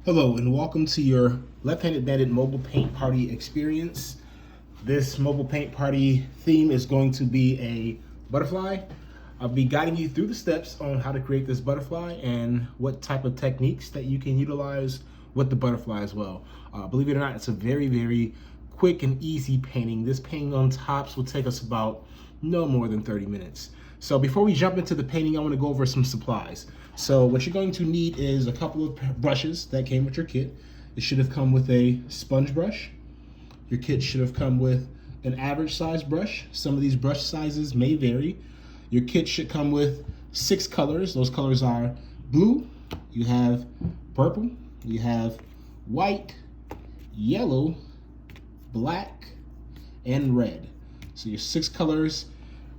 Hello and welcome to your Left Handed Bandit Mobile Paint Party experience. This mobile paint party theme is going to be a butterfly. I'll be guiding you through the steps on how to create this butterfly and what type of techniques that you can utilize with the butterfly as well. Believe it or not, it's a very quick and easy painting. This painting on tops will take us about no more than 30 minutes. So before we jump into the painting, I want to go over some supplies. So what you're going to need is a couple of brushes that came with your kit. It should have come with a sponge brush. Your kit should have come with an average size brush. Some of these brush sizes may vary. Your kit should come with 6 colors. Those colors are blue, you have purple, you have white, yellow, black, and red. So your 6 colors: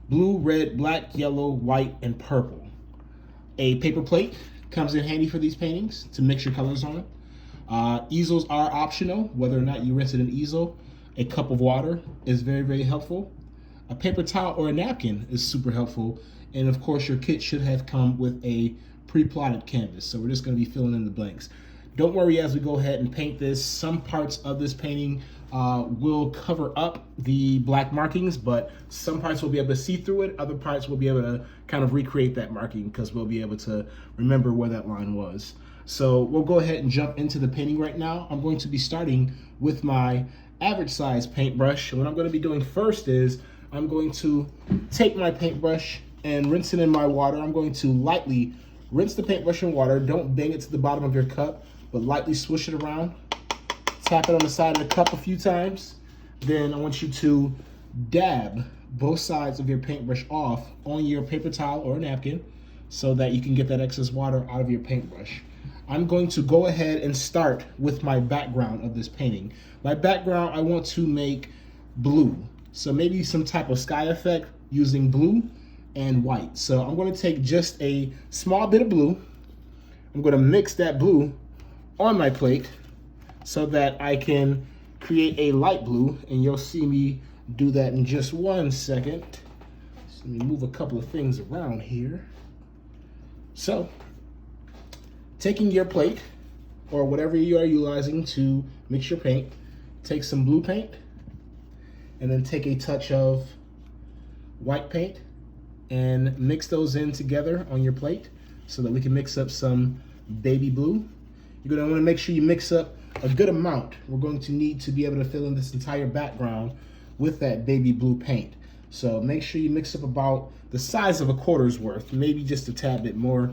blue, red, black, yellow, white, and purple. A paper plate comes in handy for these paintings to mix your colors on. Easels are optional, whether or not you rinse it in easel. A cup of water is very helpful. A paper towel or a napkin is super helpful. And of course, your kit should have come with a pre-plotted canvas. So we're just going to be filling in the blanks. Don't worry as we go ahead and paint this. Some parts of this painting will cover up the black markings, but some parts will be able to see through it. Other parts will be able to kind of recreate that marking because we'll be able to remember where that line was. So we'll go ahead and jump into the painting right now. I'm going to be starting with my average size paintbrush. What I'm going to be doing first is I'm going to take my paintbrush and rinse it in my water. I'm going to lightly rinse the paintbrush in water. Don't bang it to the bottom of your cup, but lightly swish it around. Tap it on the side of the cup a few times. Then I want you to dab both sides of your paintbrush off on your paper towel or a napkin so that you can get that excess water out of your paintbrush. I'm going to go ahead and start with my background of this painting. My background, I want to make blue. So maybe some type of sky effect using blue and white. So I'm going to take just a small bit of blue. I'm going to mix that blue on my plate so that I can create a light blue, and you'll see me do that in just 1 second. So let me move a couple of things around here. So, taking your plate, or whatever you are utilizing to mix your paint, take some blue paint, and then take a touch of white paint, and mix those in together on your plate so that we can mix up some baby blue. You're gonna wanna make sure you mix up a good amount. We're going to need to be able to fill in this entire background with that baby blue paint. So make sure you mix up about the size of a quarter's worth, maybe just a tad bit more.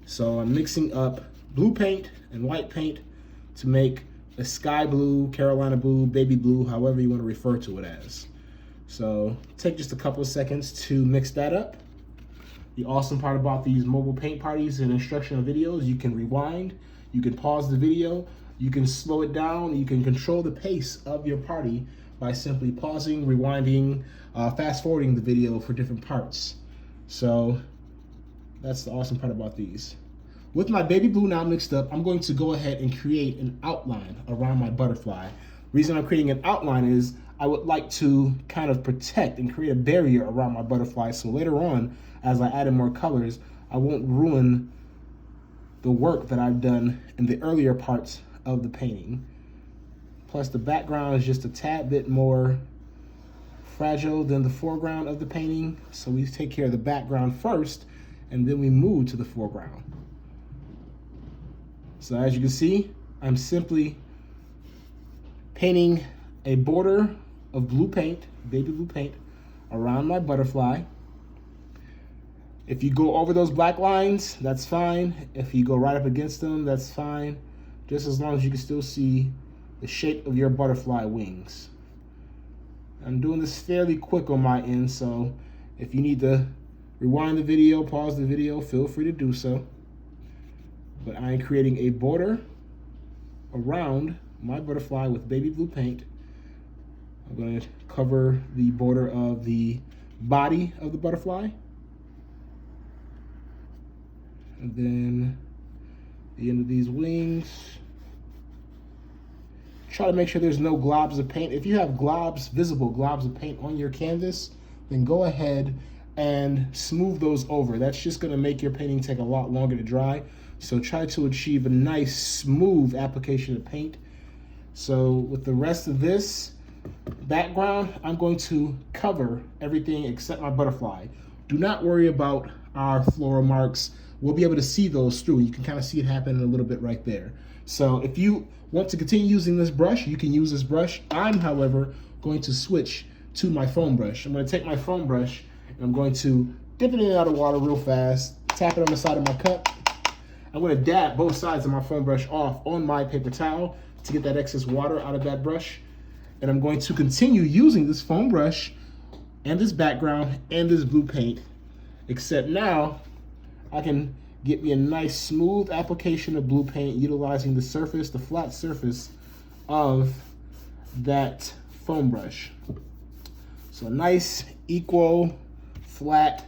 So I'm mixing up blue paint and white paint to make a sky blue, Carolina blue, baby blue, however you want to refer to it as. So take just a couple of seconds to mix that up. The awesome part about these mobile paint parties and instructional videos, you can rewind, you can pause the video, you can slow it down, you can control the pace of your party by simply pausing, rewinding, fast forwarding the video for different parts. So that's the awesome part about these. With my baby blue now mixed up, I'm going to go ahead and create an outline around my butterfly. The reason I'm creating an outline is I would like to kind of protect and create a barrier around my butterfly, so later on, as I add in more colors, I won't ruin the work that I've done in the earlier parts of the painting. Plus the background is just a tad bit more fragile than the foreground of the painting, so we take care of the background first and then we move to the foreground. So as you can see, I'm simply painting a border of blue paint, baby blue paint, around my butterfly. If you go over those black lines, that's fine. If you go right up against them, that's fine. Just as long as you can still see the shape of your butterfly wings. I'm doing this fairly quick on my end, so if you need to rewind the video, pause the video, feel free to do so. But I am creating a border around my butterfly with baby blue paint. I'm going to cover the border of the body of the butterfly. And then the end of these wings. Try to make sure there's no globs of paint. If you have globs, visible globs of paint on your canvas, then go ahead and smooth those over. That's just gonna make your painting take a lot longer to dry. So try to achieve a nice smooth application of paint. So with the rest of this background, I'm going to cover everything except my butterfly. Do not worry about our floral marks. We'll be able to see those through. You can kind of see it happening a little bit right there. So if you want to continue using this brush, you can use this brush. I'm, however, going to switch to my foam brush. I'm going to take my foam brush and I'm going to dip it in and out of water real fast, tap it on the side of my cup. I'm going to dab both sides of my foam brush off on my paper towel to get that excess water out of that brush. And I'm going to continue using this foam brush and this background and this blue paint, except now I can get me a nice smooth application of blue paint utilizing the surface, the flat surface of that foam brush. So a nice equal flat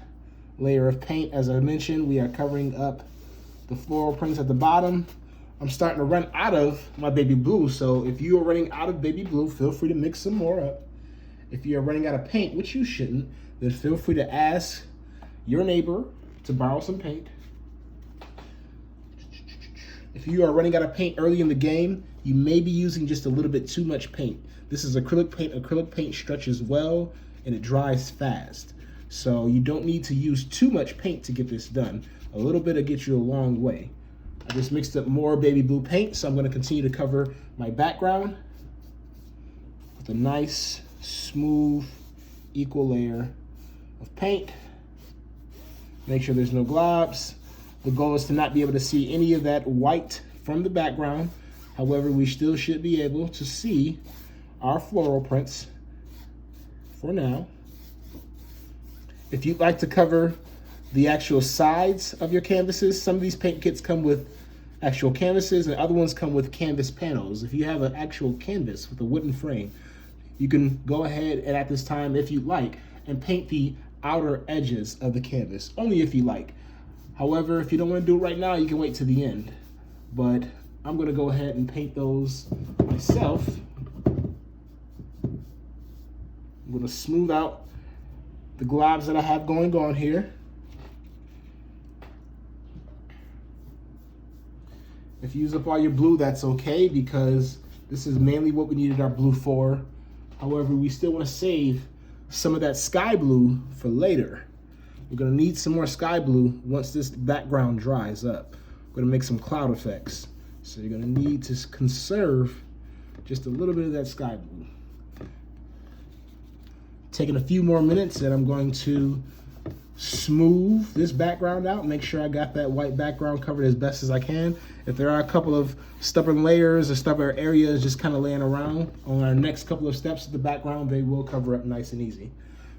layer of paint. As I mentioned, we are covering up the floral prints at the bottom. I'm starting to run out of my baby blue, so if you are running out of baby blue, feel free to mix some more up. If you are running out of paint, which you shouldn't, then feel free to ask your neighbor to borrow some paint. If you are running out of paint early in the game, you may be using just a little bit too much paint. This is acrylic paint. Acrylic paint stretches well and it dries fast. So you don't need to use too much paint to get this done. A little bit will get you a long way. I just mixed up more baby blue paint, so I'm going to continue to cover my background with a nice, smooth, equal layer of paint. Make sure there's no globs. The goal is to not be able to see any of that white from the background. However, we still should be able to see our floral prints for now. If you'd like to cover the actual sides of your canvases, some of these paint kits come with actual canvases and other ones come with canvas panels. If you have an actual canvas with a wooden frame, you can go ahead and at this time, if you'd like, and paint the outer edges of the canvas, only if you like. However, if you don't want to do it right now, you can wait to the end. But I'm going to go ahead and paint those myself. I'm going to smooth out the globs that I have going on here. If you use up all your blue, that's okay, because this is mainly what we needed our blue for. However, we still want to save some of that sky blue for later. We're going to need some more sky blue once this background dries up. We're going to make some cloud effects. So you're going to need to conserve just a little bit of that sky blue. Taking a few more minutes, and I'm going to smooth this background out, make sure I got that white background covered as best as I can. If there are a couple of stubborn layers or stubborn areas just kind of laying around on our next couple of steps of the background, they will cover up nice and easy.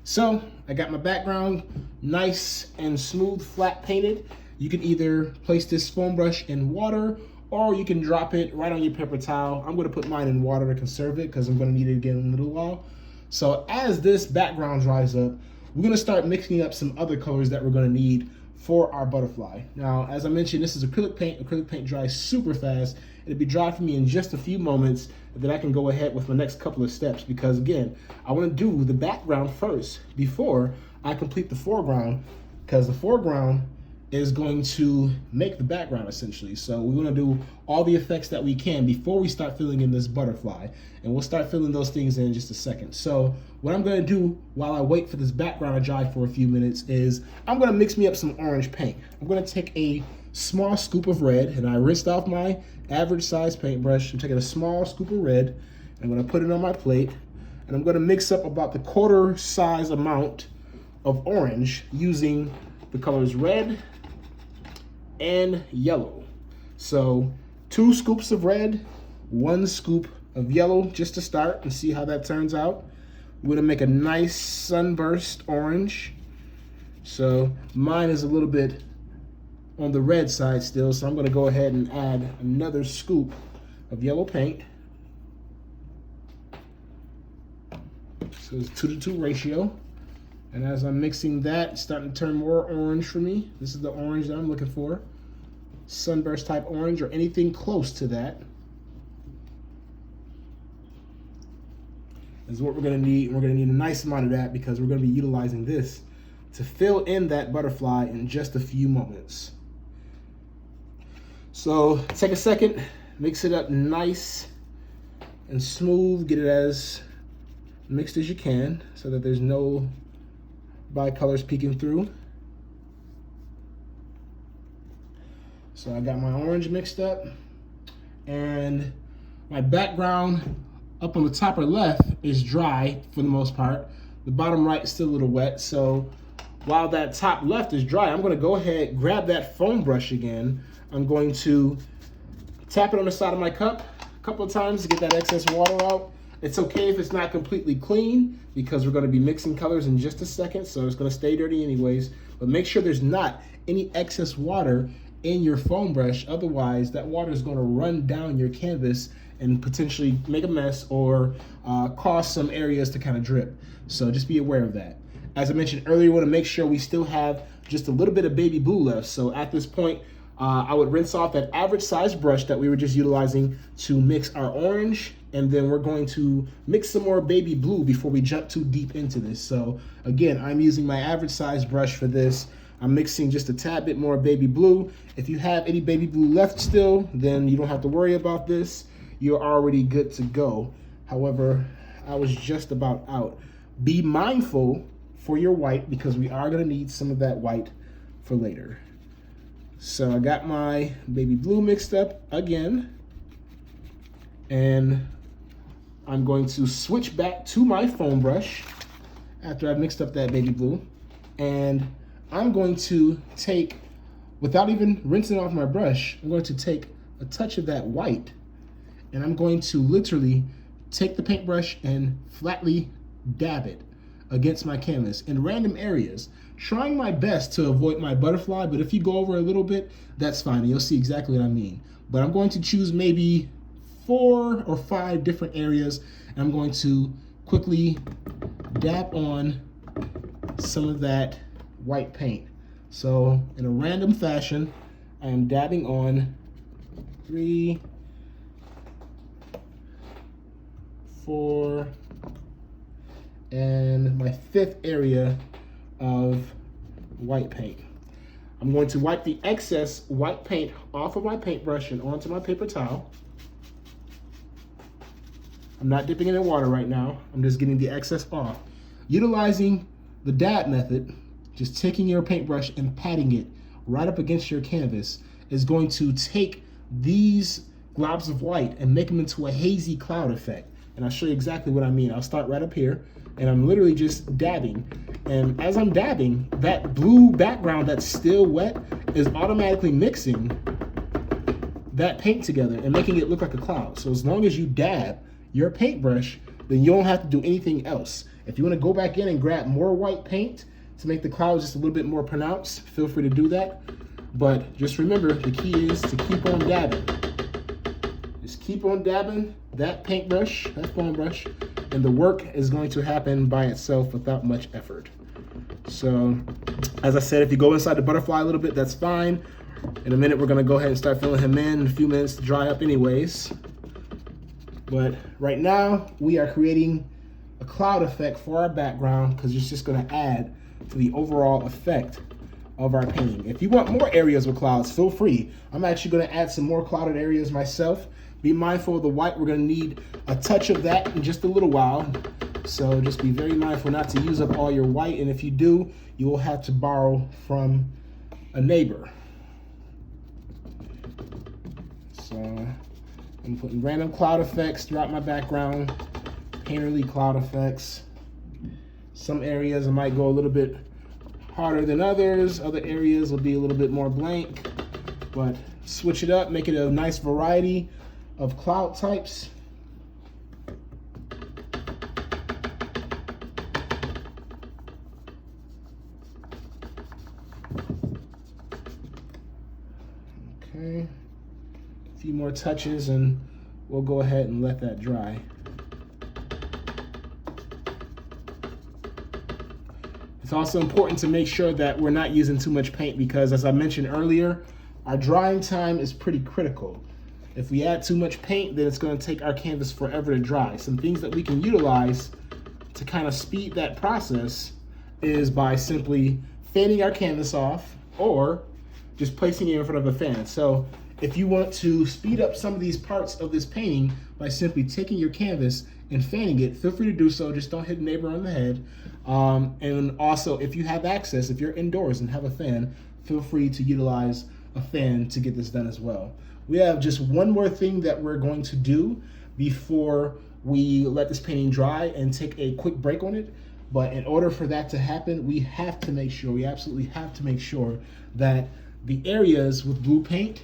So I got my background nice and smooth, flat painted. You can either place this foam brush in water or you can drop it right on your paper towel. I'm going to put mine in water to conserve it because I'm going to need it again in a little while. So as this background dries up, we're going to start mixing up some other colors that we're going to need for our butterfly. Now, as I mentioned, this is acrylic paint. Acrylic paint dries super fast. It'll be dry for me in just a few moments, and then I can go ahead with my next couple of steps because, again, I want to do the background first before I complete the foreground, because the foreground is going to make the background essentially. So we want to do all the effects that we can before we start filling in this butterfly, and we'll start filling those things in just a second. So what I'm going to do while I wait for this background to dry for a few minutes is I'm going to mix me up some orange paint. I'm going to take a small scoop of red, and I rinsed off my average size paintbrush. I'm taking a small scoop of red. I'm going to put it on my plate, and I'm going to mix up about the quarter size amount of orange using the colors red and yellow. So 2 scoops of red, 1 scoop of yellow, just to start and see how that turns out. We're gonna make a nice sunburst orange. So mine is a little bit on the red side still, so I'm gonna go ahead and add another scoop of yellow paint. So it's 2-to-2 ratio. And as I'm mixing that, it's starting to turn more orange for me. This is the orange that I'm looking for. Sunburst type orange or anything close to that is what we're gonna need. We're gonna need a nice amount of that because we're gonna be utilizing this to fill in that butterfly in just a few moments. So take a second, mix it up nice and smooth, get it as mixed as you can so that there's no bicolors peeking through. So I got my orange mixed up, and my background up on the top or left is dry for the most part. The bottom right is still a little wet, so while that top left is dry, I'm gonna go ahead, grab that foam brush again. I'm going to tap it on the side of my cup a couple of times to get that excess water out. It's okay if it's not completely clean because we're gonna be mixing colors in just a second, so it's gonna stay dirty anyways, but make sure there's not any excess water in your foam brush. Otherwise, that water is gonna run down your canvas and potentially make a mess or cause some areas to kind of drip. So just be aware of that. As I mentioned earlier, we wanna make sure we still have just a little bit of baby blue left. So at this point, I would rinse off that average size brush that we were just utilizing to mix our orange, and then we're going to mix some more baby blue before we jump too deep into this. So again, I'm using my average size brush for this. I'm mixing just a tad bit more baby blue. If you have any baby blue left still, then you don't have to worry about this. You're already good to go. However, I was just about out. Be mindful for your white because we are gonna need some of that white for later. So I got my baby blue mixed up again, and I'm going to switch back to my foam brush after I've mixed up that baby blue, and I'm going to take, without even rinsing off my brush, I'm going to take a touch of that white, and I'm going to literally take the paintbrush and flatly dab it against my canvas in random areas, trying my best to avoid my butterfly, but if you go over a little bit, that's fine, and you'll see exactly what I mean. But I'm going to choose maybe 4 or 5 different areas, and I'm going to quickly dab on some of that white paint. So in a random fashion, I am dabbing on 3, 4, and my 5th area of white paint. I'm going to wipe the excess white paint off of my paintbrush and onto my paper towel. I'm not dipping it in water right now. I'm just getting the excess off. Utilizing the dab method, just taking your paintbrush and patting it right up against your canvas is going to take these globs of white and make them into a hazy cloud effect. And I'll show you exactly what I mean. I'll start right up here, and I'm literally just dabbing. And as I'm dabbing, that blue background that's still wet is automatically mixing that paint together and making it look like a cloud. So as long as you dab your paintbrush, then you don't have to do anything else. If you want to go back in and grab more white paint to make the clouds just a little bit more pronounced, feel free to do that. But just remember, the key is to keep on dabbing. Just keep on dabbing that paintbrush, that foam brush, and the work is going to happen by itself without much effort. So, as I said, if you go inside the butterfly a little bit, that's fine. In a minute, we're gonna go ahead and start filling him in a few minutes to dry up anyways. But right now, we are creating a cloud effect for our background because it's just gonna add to the overall effect of our painting. If you want more areas with clouds, feel free. I'm actually gonna add some more clouded areas myself. Be mindful of the white. We're gonna need a touch of that in just a little while. So just be very mindful not to use up all your white. And if you do, you will have to borrow from a neighbor. So I'm putting random cloud effects throughout my background, painterly cloud effects. Some areas I might go a little bit harder than others. Other areas will be a little bit more blank, but switch it up, make it a nice variety of cloud types. Okay, a few more touches and we'll go ahead and let that dry. It's also important to make sure that we're not using too much paint because, as I mentioned earlier, our drying time is pretty critical. If we add too much paint, then it's going to take our canvas forever to dry. Some things that we can utilize to kind of speed that process is by simply fanning our canvas off or just placing it in front of a fan. So if you want to speed up some of these parts of this painting by simply taking your canvas and fanning it, feel free to do so. Just don't hit a neighbor on the head. And also, if you have access, if you're indoors and have a fan, feel free to utilize a fan to get this done as well. We have just one more thing that we're going to do before we let this painting dry and take a quick break on it. But in order for that to happen, we have to make sure, we absolutely have to make sure that the areas with blue paint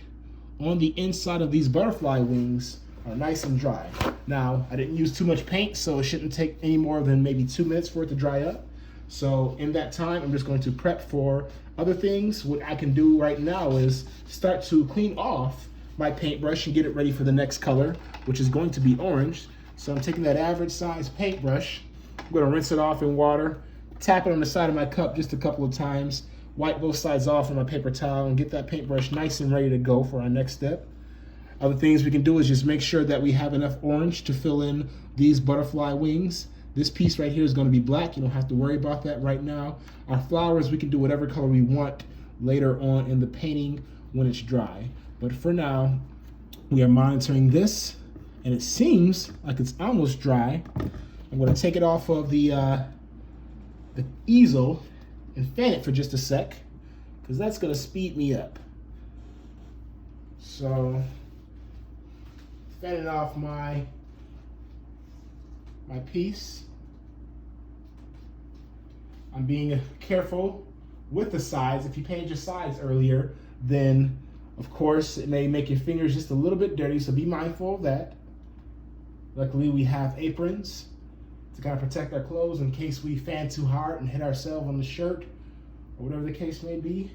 on the inside of these butterfly wings are nice and dry. Now, I didn't use too much paint, so it shouldn't take any more than maybe 2 minutes for it to dry up. So in that time, I'm just going to prep for other things. What I can do right now is start to clean off my paintbrush and get it ready for the next color, which is going to be orange. So I'm taking that average size paintbrush, I'm gonna rinse it off in water, tap it on the side of my cup just a couple of times, wipe both sides off on my paper towel, and get that paintbrush nice and ready to go for our next step. Other things we can do is just make sure that we have enough orange to fill in these butterfly wings. This piece right here is going to be black. You don't have to worry about that right now. Our flowers, we can do whatever color we want later on in the painting when it's dry. But for now, we are monitoring this, and it seems like it's almost dry. I'm going to take it off of the easel and fan it for just a sec, because that's going to speed me up. So, fanning off my piece. I'm being careful with the sides. If you painted your sides earlier, then of course it may make your fingers just a little bit dirty, so be mindful of that. Luckily we have aprons to kind of protect our clothes in case we fan too hard and hit ourselves on the shirt or whatever the case may be.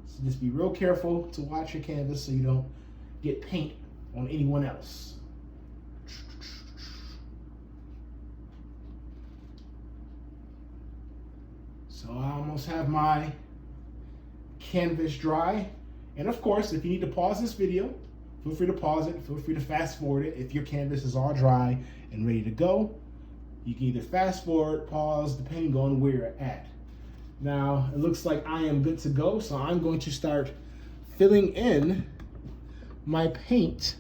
So just be real careful to watch your canvas so you don't get paint on anyone else. So I almost have my canvas dry. And of course, if you need to pause this video, feel free to pause it. Feel free to fast forward it. If your canvas is all dry and ready to go, you can either fast forward, pause, depending on where you're at. Now, it looks like I am good to go. So I'm going to start filling in my paint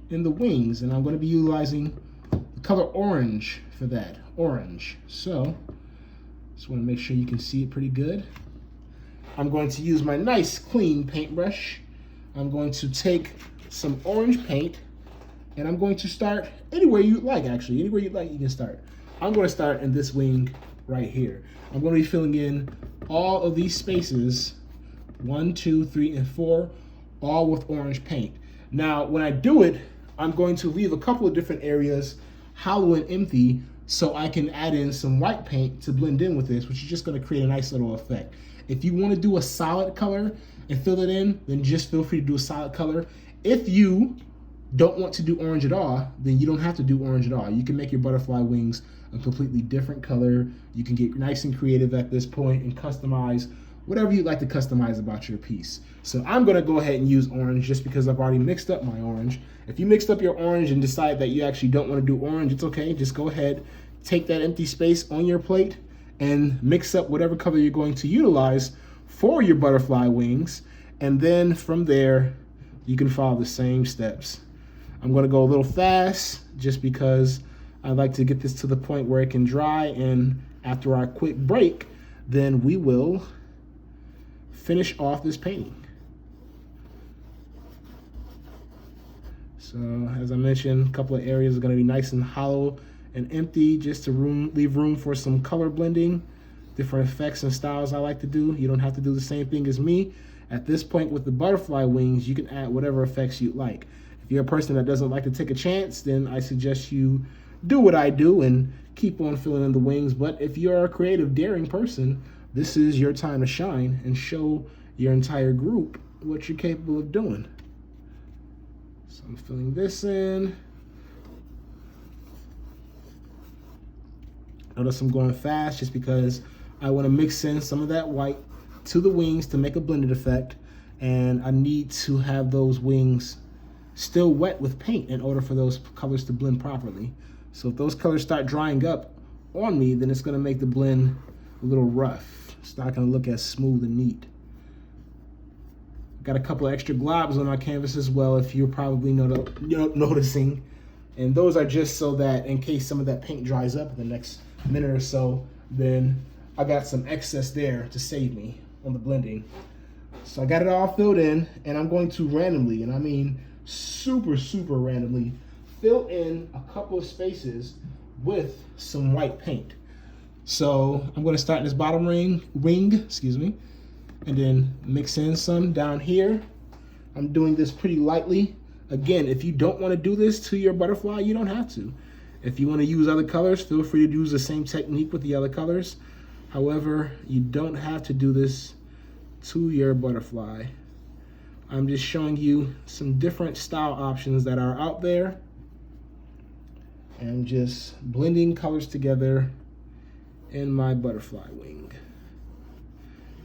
in the wings. And I'm going to be utilizing the color orange for that, orange. So just want to make sure you can see it pretty good. I'm going to use my nice clean paintbrush. I'm going to take some orange paint and I'm going to start anywhere you'd like, actually. Anywhere you'd like, you can start. I'm going to start in this wing right here. I'm going to be filling in all of these spaces, 1, 2, 3, and 4, all with orange paint. Now, when I do it, I'm going to leave a couple of different areas hollow and empty so I can add in some white paint to blend in with this, which is just going to create a nice little effect. If you want to do a solid color and fill it in, then just feel free to do a solid color. If you don't want to do orange at all, then you don't have to do orange at all. You can make your butterfly wings a completely different color. You can get nice and creative at this point and customize whatever you'd like to customize about your piece. So I'm going to go ahead and use orange just because I've already mixed up my orange. If you mixed up your orange and decide that you actually don't want to do orange, it's okay. Just go ahead, take that empty space on your plate and mix up whatever color you're going to utilize for your butterfly wings. And then from there, you can follow the same steps. I'm going to go a little fast just because I like to get this to the point where it can dry. And after our quick break, then we will finish off this painting. So as I mentioned, a couple of areas are going to be nice and hollow and empty just to leave room for some color blending, different effects and styles I like to do. You don't have to do the same thing as me. At this point with the butterfly wings, you can add whatever effects you like. If you're a person that doesn't like to take a chance, then I suggest you do what I do and keep on filling in the wings. But if you're a creative, daring person, this is your time to shine and show your entire group what you're capable of doing. So I'm filling this in. Notice I'm going fast just because I want to mix in some of that white to the wings to make a blended effect. And I need to have those wings still wet with paint in order for those colors to blend properly. So if those colors start drying up on me, then it's going to make the blend a little rough. It's not going to look as smooth and neat. Got a couple of extra globs on our canvas as well, if you're probably noticing. And those are just so that in case some of that paint dries up in the next minute or so, then I got some excess there to save me on the blending. So I got it all filled in, and I'm going to randomly, and I mean super, super randomly, fill in a couple of spaces with some white paint. So I'm going to start in this bottom ring, and then mix in some down here. I'm doing this pretty lightly. Again, if you don't want to do this to your butterfly, you don't have to. If you want to use other colors, feel free to use the same technique with the other colors. However, you don't have to do this to your butterfly. I'm just showing you some different style options that are out there, and just blending colors together in my butterfly wing.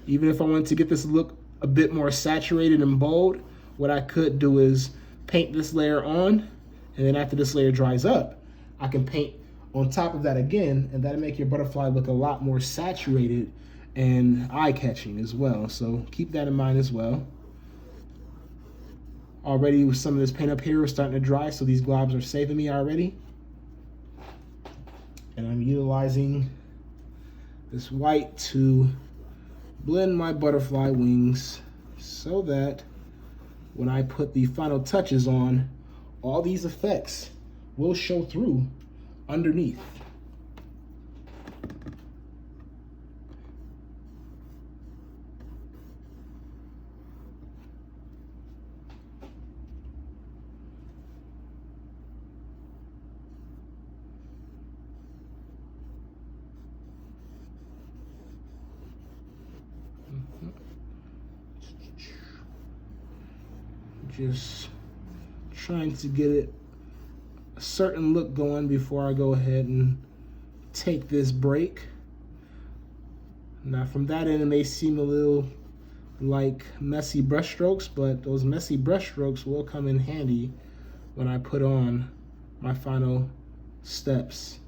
Even if I wanted to get this look a bit more saturated and bold, what I could do is paint this layer on, and then after this layer dries up, I can paint on top of that again, and that'll make your butterfly look a lot more saturated and eye-catching as well. So keep that in mind as well. Already with some of this paint up here is starting to dry, so these globs are saving me already. And I'm utilizing this white to blend my butterfly wings so that when I put the final touches on, all these effects will show through underneath. Just trying to get it a certain look going before I go ahead and take this break. Now from that end, it may seem a little like messy brush strokes, but those messy brush strokes will come in handy when I put on my final steps.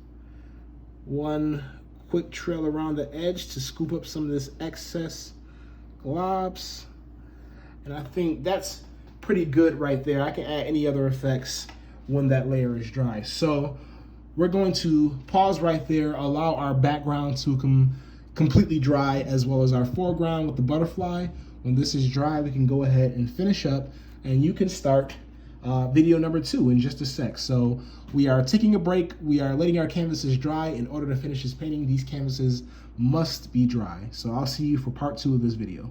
One quick trail around the edge to scoop up some of this excess globs, and I think that's pretty good right there. I can add any other effects when that layer is dry. So we're going to pause right there, allow our background to completely dry, as well as our foreground with the butterfly. When this is dry, we can go ahead and finish up, and you can start video number 2 in just a sec. So we are taking a break. We are letting our canvases dry. In order to finish this painting, these canvases must be dry. So I'll see you for part 2 of this video.